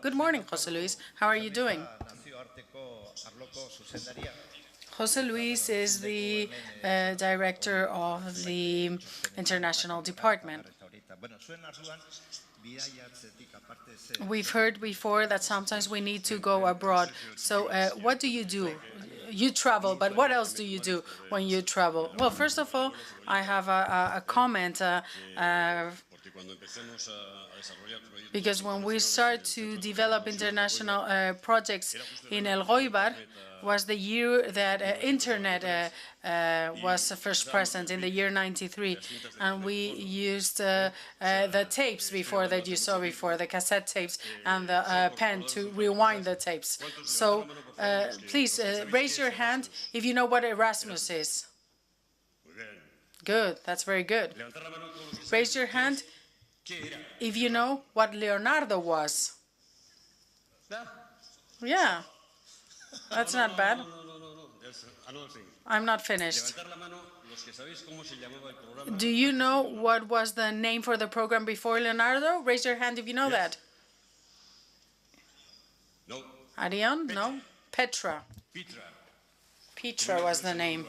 Good morning, José Luis. How are you doing? José Luis is the director of the International Department. We've heard before that sometimes we need to go abroad. So what do? You travel, but what else do you do when you travel? Well, first of all, I have a comment. Because when we start to develop international projects in El Goibar, was the year that internet was first present, in the year '93, and we used the tapes before that you saw before, the cassette tapes and the pen to rewind the tapes. So please raise your hand if you know what Erasmus is. Good, that's very good. Raise your hand if you know what Leonardo was. Yeah, that's not bad. I'm not finished. Do you know what was the name for the program before Leonardo? Raise your hand if you know that. No. Arion? No? Petra. Petra was the name.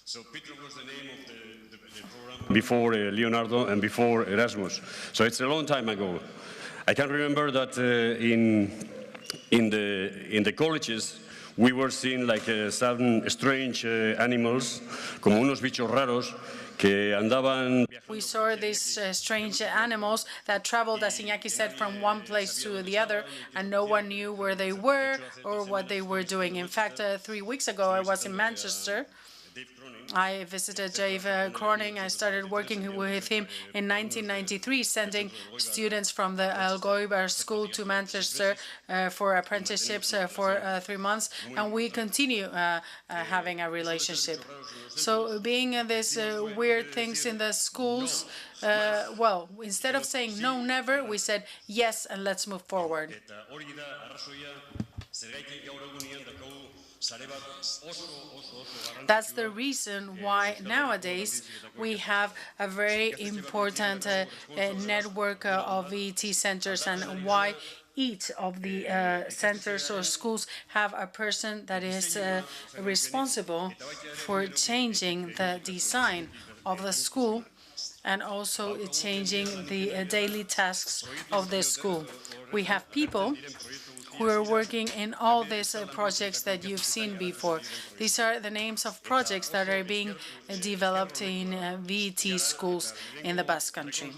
So Petra was the name of the program before Leonardo and before Erasmus. So it's a long time ago. I can remember that in the colleges we were seeing like some strange animals, como unos bichos raros que andaban. We saw these strange animals that traveled, as Iñaki said, from one place to the other, and no one knew where they were or what they were doing. In fact, 3 weeks ago, I was in Manchester. I visited Dave Croning. I started working with him in 1993, sending students from the El Goibar school to Manchester for apprenticeships for 3 months, and we continue having a relationship. So being these weird things in the schools, well, instead of saying no, never, we said yes, and let's move forward. That's the reason why nowadays we have a very important network of VET centers, and why each of the centers or schools have a person that is responsible for changing the design of the school and also changing the daily tasks of the school. We have people who are working in all these projects that you've seen before. These are the names of projects that are being developed in VET schools in the Basque Country.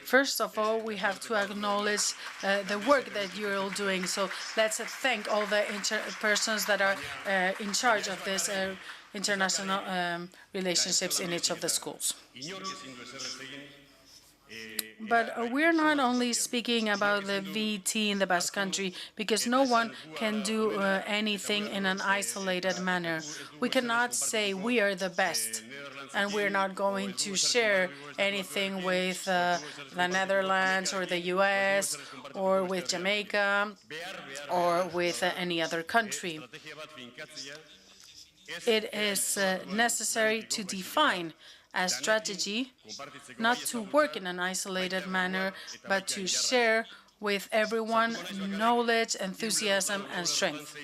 First of all, we have to acknowledge the work that you're all doing. So let's thank all the persons that are in charge of this international relationships in each of the schools. But we're not only speaking about the VET in the Basque Country, because no one can do anything in an isolated manner. We cannot say we are the best, and we're not going to share anything with the Netherlands or the US or with Jamaica or with any other country. It is necessary to define a strategy, not to work in an isolated manner, but to share with everyone knowledge, enthusiasm, and strength.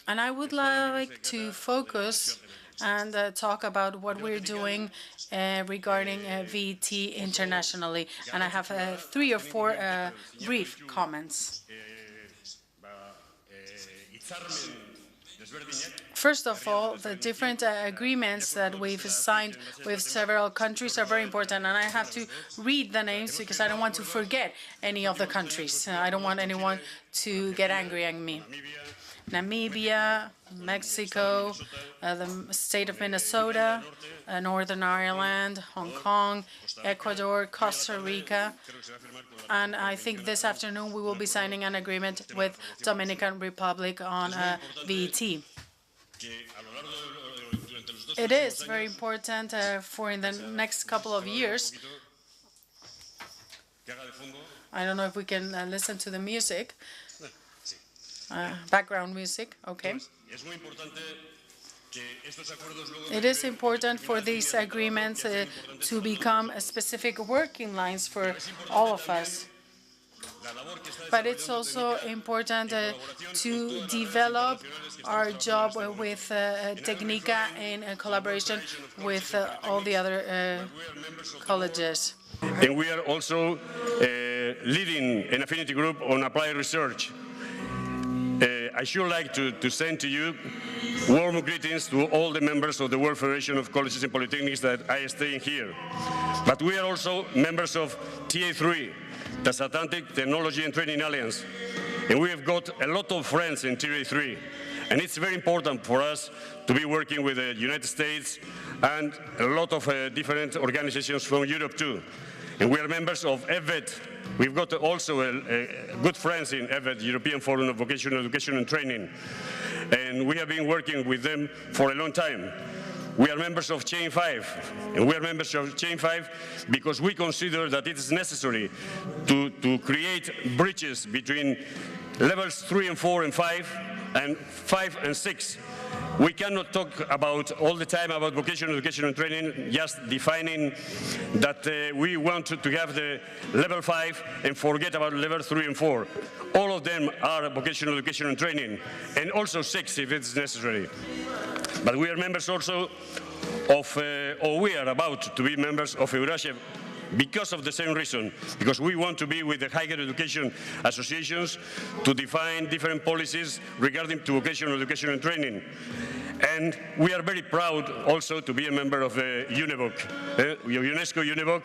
And I would like to focus and talk about what we're doing regarding VET internationally. And I have 3 or 4 brief comments. First of all, the different agreements that we've signed with several countries are very important, and I have to read the names because I don't want to forget any of the countries. I don't want anyone to get angry at me. Namibia, Mexico, the state of Minnesota, Northern Ireland, Hong Kong, Ecuador, Costa Rica, and I think this afternoon we will be signing an agreement with Dominican Republic on VET. It is very important for in the next couple of years. I don't know if we can listen to the music. Background music, okay. It is important for these agreements to become specific working lines for all of us. But it's also important to develop our job with Tknika in collaboration with all the other colleges. And we are also leading an affinity group on applied research. I should like to send to you warm greetings to all the members of the World Federation of Colleges and Polytechnics that I stay in here. But we are also members of TA3, the Atlantic Technology and Training Alliance. And we have got a lot of friends in TA3. And it's very important for us to be working with the United States and a lot of different organizations from Europe too. And we are members of FVET. We've got also good friends in FVET, European Forum of Vocational Education and Training. And we have been working with them for a long time. We are members of Chain 5, and we are members of Chain 5 because we consider that it is necessary to create bridges between levels 3 and 4 and 5, and 5 and 6. We cannot talk about all the time about vocational education and training, just defining that we want to have the level 5 and forget about level 3 and 4. All of them are vocational education and training, and also 6 if it's necessary. But we are members also of, or we are about to be members of Eurasia because of the same reason, because we want to be with the higher education associations to define different policies regarding to vocational education and training. And we are very proud also to be a member of UNEVOC, UNESCO UNEVOC.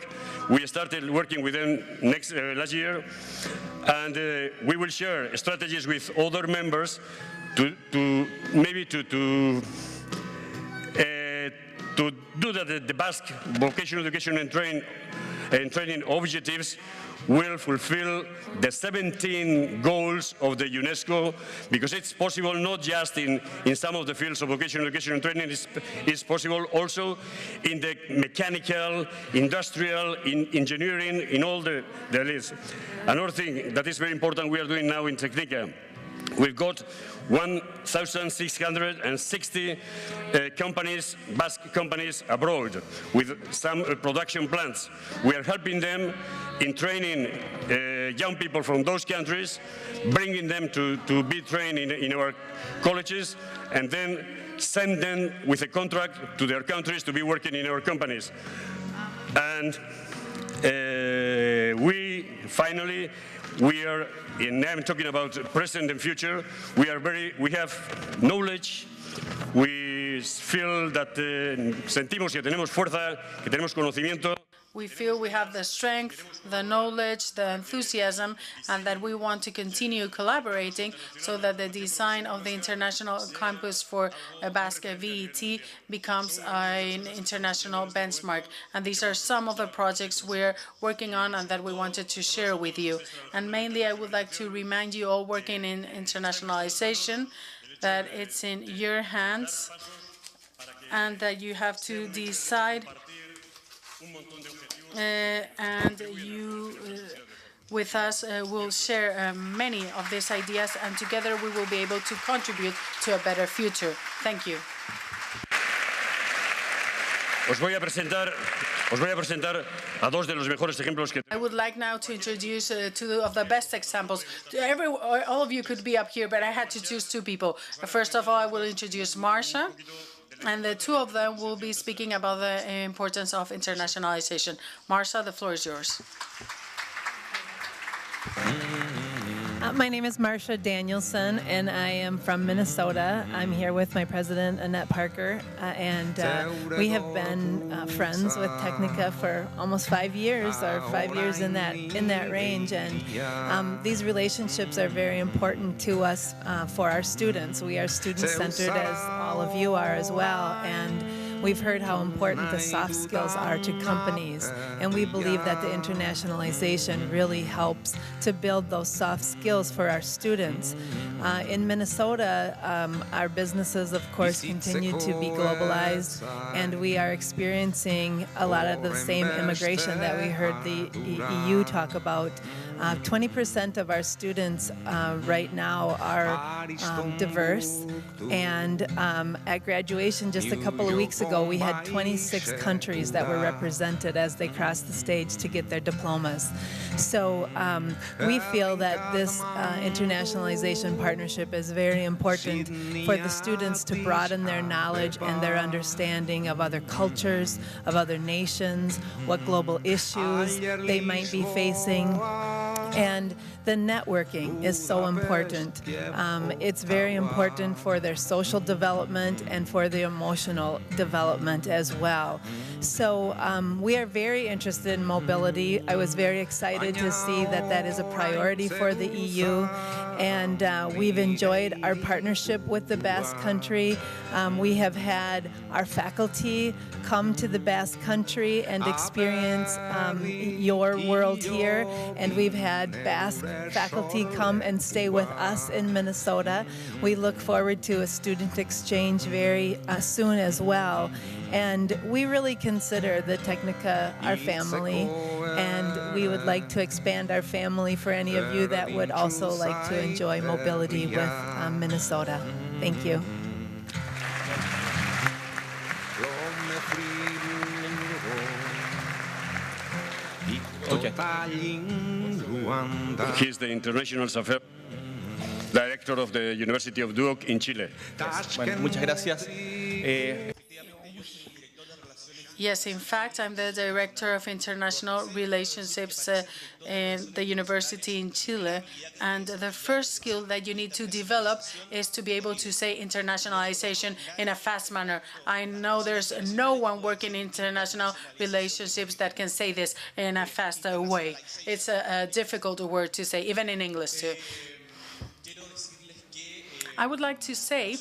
We started working with them last year, and we will share strategies with other members to do that the Basque vocational education and training objectives will fulfill the 17 goals of the UNESCO, because it's possible not just in some of the fields of vocational education and training, it's possible also in the mechanical, industrial, in engineering, in all the list. Another thing that is very important we are doing now in Tknika, we've got 1,660 companies, Basque companies abroad with some production plants. We are helping them in training young people from those countries, bringing them to be trained in our colleges, and then send them with a contract to their countries to be working in our companies. And we are, and I'm talking about present and future, we have knowledge, we feel that sentimos que tenemos fuerza, que tenemos conocimiento. We feel we have the strength, the knowledge, the enthusiasm, and that we want to continue collaborating so that the design of the international campus for Basque VET becomes an international benchmark. And these are some of the projects we're working on and that we wanted to share with you. And mainly, I would like to remind you all working in internationalization that it's in your hands and that you have to decide and you, with us, will share many of these ideas, and together we will be able to contribute to a better future. Thank you. Os voy a presentar a dos de los mejores ejemplos que. I would like now to introduce two of the best examples. All of you could be up here, but I had to choose two people. First of all, I will introduce Marcia. And the two of them will be speaking about the importance of internationalization. Marcia, the floor is yours. My name is Marcia Danielson, and I am from Minnesota. I'm here with my president, Annette Parker, and we have been friends with Tknika for almost 5 years, or 5 years in that range. And these relationships are very important to us for our students. We are student-centered, as all of you are as well, and we've heard how important the soft skills are to companies, and we believe that the internationalization really helps to build those soft skills for our students. In Minnesota, our businesses, of course, continue to be globalized, and we are experiencing a lot of the same immigration that we heard the EU talk about. 20% of our students right now are diverse, and at graduation just a couple of weeks ago, we had 26 countries that were represented as they crossed the stage to get their diplomas. So we feel that this internationalization partnership is very important for the students to broaden their knowledge and their understanding of other cultures, of other nations, what global issues they might be facing. And the networking is so important. It's very important for their social development and for their emotional development as well. So we are very interested in mobility. I was very excited to see that that is a priority for the EU. And we've enjoyed our partnership with the Basque Country. We have had our faculty come to the Basque Country and experience your world here. And we've had Basque faculty come and stay with us in Minnesota. We look forward to a student exchange very soon as well. And we really consider the Tknika our family, and we would like to expand our family for any of you that would also like to enjoy mobility with Minnesota. Thank you. Okay. He's the International Affairs Director of the University of Duoc in Chile. Bueno, muchas gracias. Yes, in fact, I'm the Director of International Relationships in the university in Chile. And the first skill that you need to develop is to be able to say internationalization in a fast manner. I know there's no one working in international relationships that can say this in a fast way. It's a difficult word to say, even in English too. I would like to say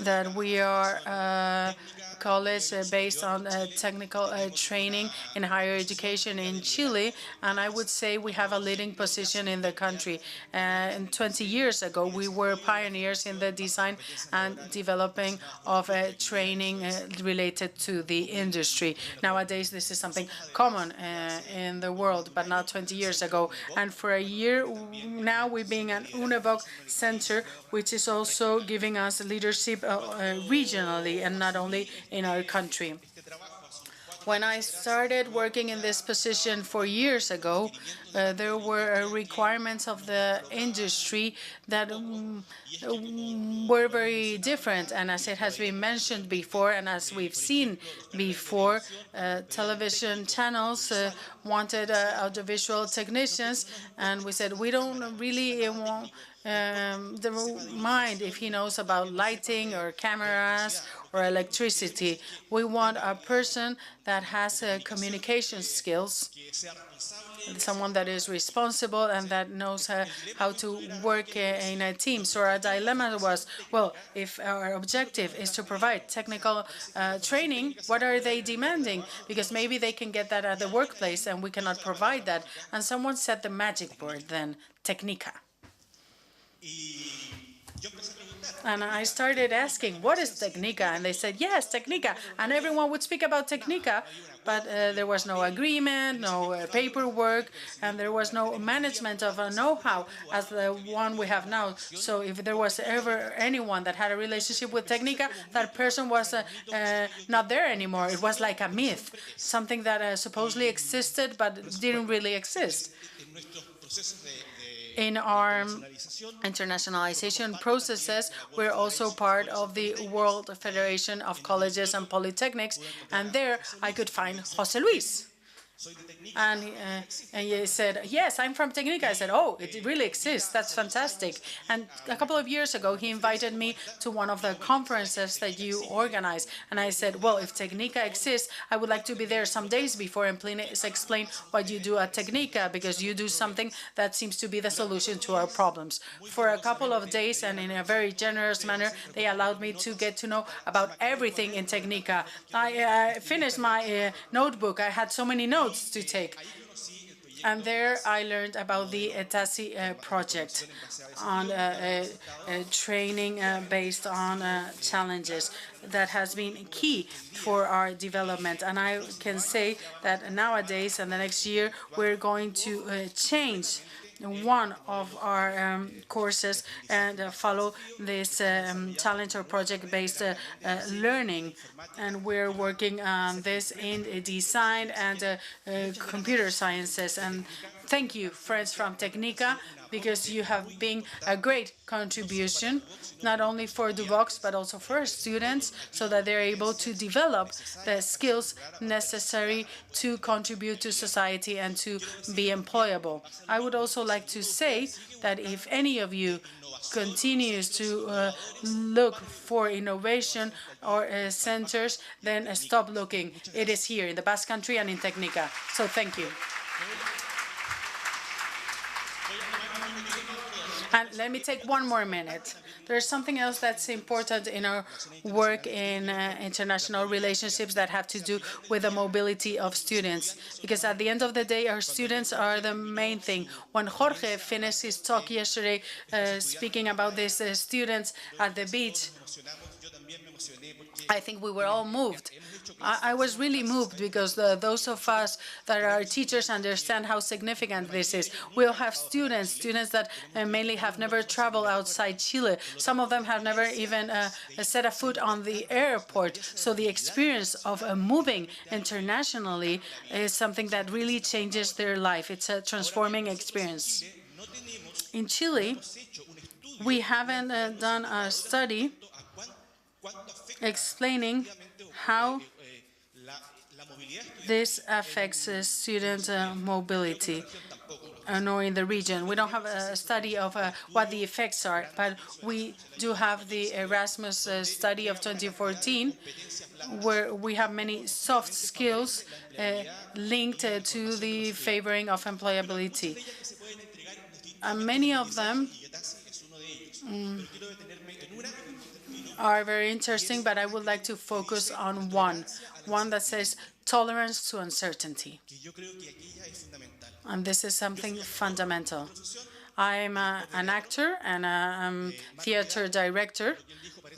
that we are a college based on technical training in higher education in Chile, and I would say we have a leading position in the country. And 20 years ago, we were pioneers in the design and developing of training related to the industry. Nowadays, this is something common in the world, but not 20 years ago. And for a year now, we're being an UNEVOC center, which is also giving us leadership regionally and not only in our country. When I started working in this position 4 years ago, there were requirements of the industry that were very different. And as it has been mentioned before, and as we've seen before, television channels wanted audiovisual technicians, and we said, we don't really want mind if he knows about lighting or cameras or electricity. We want a person that has communication skills, someone that is responsible and that knows how to work in a team. So our dilemma was, well, if our objective is to provide technical training, what are they demanding? Because maybe they can get that at the workplace and we cannot provide that. And someone said the magic word then, Tknika. And I started asking, what is Tknika? And they said, yes, Tknika. And everyone would speak about Tknika, but there was no agreement, no paperwork, and there was no management of a know-how as the one we have now. So if there was ever anyone that had a relationship with Tknika, that person was not there anymore. It was like a myth, something that supposedly existed but didn't really exist. In our internationalization processes, we're also part of the World Federation of Colleges and Polytechnics, and there I could find José Luis. And he said, yes, I'm from Tknika. I said, oh, it really exists. That's fantastic. And a couple of years ago, he invited me to one of the conferences that you organize. And I said, well, if Tknika exists, I would like to be there some days before and please explain what you do at Tknika, because you do something that seems to be the solution to our problems. For a couple of days and in a very generous manner, they allowed me to get to know about everything in Tknika. I finished my notebook. I had so many notes to take. And there I learned about the ETASI project on training based on challenges that has been key for our development. And I can say that nowadays, in the next year, we're going to change one of our courses and follow this talent or project-based learning. And we're working on this in design and computer sciences. And thank you, friends from Tknika, because you have been a great contribution, not only for Duvox, but also for our students, so that they're able to develop the skills necessary to contribute to society and to be employable. I would also like to say that if any of you continues to look for innovation or centers, then stop looking. It is here in the Basque Country and in Tknika. So thank you. And let me take one more minute. There's something else that's important in our work in international relationships that have to do with the mobility of students. Because at the end of the day, our students are the main thing. When Jorge finished his talk yesterday speaking about these students at the beach, I think we were all moved. I was really moved because those of us that are teachers understand how significant this is. We'll have students that mainly have never traveled outside Chile. Some of them have never even set a foot on the airport. So the experience of moving internationally is something that really changes their life. It's a transforming experience. In Chile, we haven't done a study explaining how this affects student mobility nor in the region. We don't have a study of what the effects are, but we do have the Erasmus study of 2014, where we have many soft skills linked to the favoring of employability. And many of them are very interesting, but I would like to focus on one that says tolerance to uncertainty. And this is something fundamental. I'm an actor and a theater director.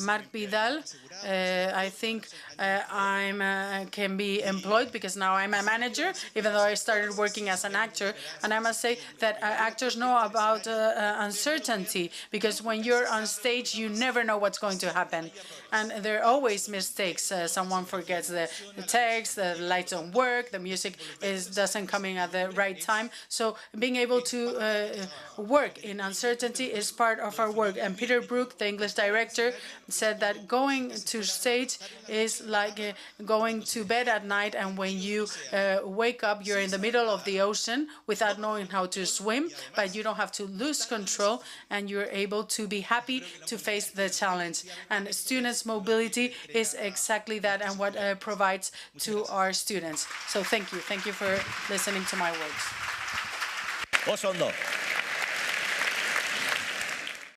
Marc Vidal, I think I can be employed because now I'm a manager, even though I started working as an actor. And I must say that actors know about uncertainty, because when you're on stage, you never know what's going to happen. And there are always mistakes. Someone forgets the text, the lights don't work, the music doesn't come in at the right time. So being able to work in uncertainty is part of our work. And Peter Brook, the English director, said that going to stage is like going to bed at night, and when you wake up, you're in the middle of the ocean without knowing how to swim, but you don't have to lose control, and you're able to be happy to face the challenge. And students' mobility is exactly that, and what provides to our students. So thank you. Thank you for listening to my words. Osondo.